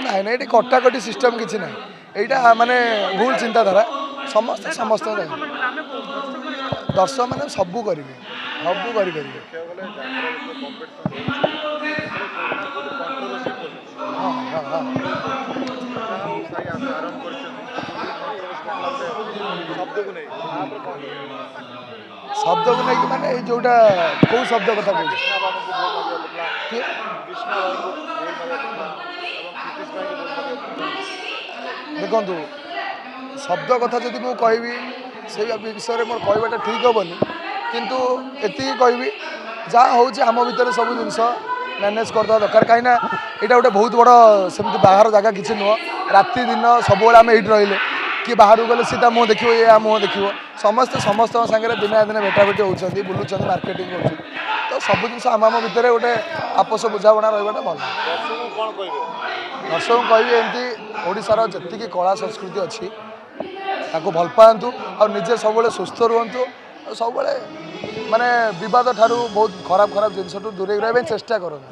ନାଇଁ ନାଇଁ ଏଠି କଟାକଟି ସିଷ୍ଟମ କିଛି ନାହିଁ ଏଇଟା ମାନେ ଭୁଲ ଚିନ୍ତାଧାରା ସମସ୍ତେ ସମସ୍ତଙ୍କ ଦର୍ଶକ ମାନେ ସବୁ କରିବେ ସବୁ କରିପାରିବେ ହଁ ହଁ ହଁ ଶବ୍ଦକୁ ନେଇକି ମାନେ ଏଇ ଯୋଉଟା କୋଉ ଶବ୍ଦ କଥା କହୁଛି କିଏ ଦେଖନ୍ତୁ ଶବ୍ଦ କଥା ଯଦି ମୁଁ କହିବି ସେଇ ବିଷୟରେ ମୋର କହିବାଟା ଠିକ୍ ହେବନି କିନ୍ତୁ ଏତିକି କହିବି ଯାହା ହେଉଛି ଆମ ଭିତରେ ସବୁ ଜିନିଷ ମ୍ୟାନେଜ୍ କରିଦେବା ଦରକାର କାହିଁକିନା ଏଇଟା ଗୋଟେ ବହୁତ ବଡ଼ ସେମିତି ବାହାର ଜାଗା କିଛି ନୁହଁ ରାତି ଦିନ ସବୁବେଳେ ଆମେ ଏଇଠି ରହିଲେ କି ବାହାରକୁ ଗଲେ ସିଏ ତା ମୁହଁ ଦେଖିବ ଇଏ ଆ ମୁହଁ ଦେଖିବ ସମସ୍ତେ ସମସ୍ତଙ୍କ ସାଙ୍ଗରେ ଦିନେ ଦିନେ ଭେଟାଭେଟି ହେଉଛନ୍ତି ବୁଲୁଛନ୍ତି ମାର୍କେଟିଂ କରୁଛନ୍ତି ତ ସବୁ ଜିନିଷ ଆମ ଭିତରେ ଗୋଟେ ଆପୋଷ ବୁଝାମଣା ରହିବାଟା ଭଲ ଦର୍ଶକଙ୍କୁ କହିବି ଏମିତି ଓଡ଼ିଶାର ଯେତିକି କଳା ସଂସ୍କୃତି ଅଛି ତାକୁ ଭଲ ପାଆନ୍ତୁ ଆଉ ନିଜେ ସବୁବେଳେ ସୁସ୍ଥ ରୁହନ୍ତୁ ଆଉ ସବୁବେଳେ ମାନେ ବିବାଦ ଠାରୁ ବହୁତ ଖରାପ ଖରାପ ଜିନିଷଠୁ ଦୂରେଇ ରହିବା ପାଇଁ ଚେଷ୍ଟା କରନ୍ତୁ।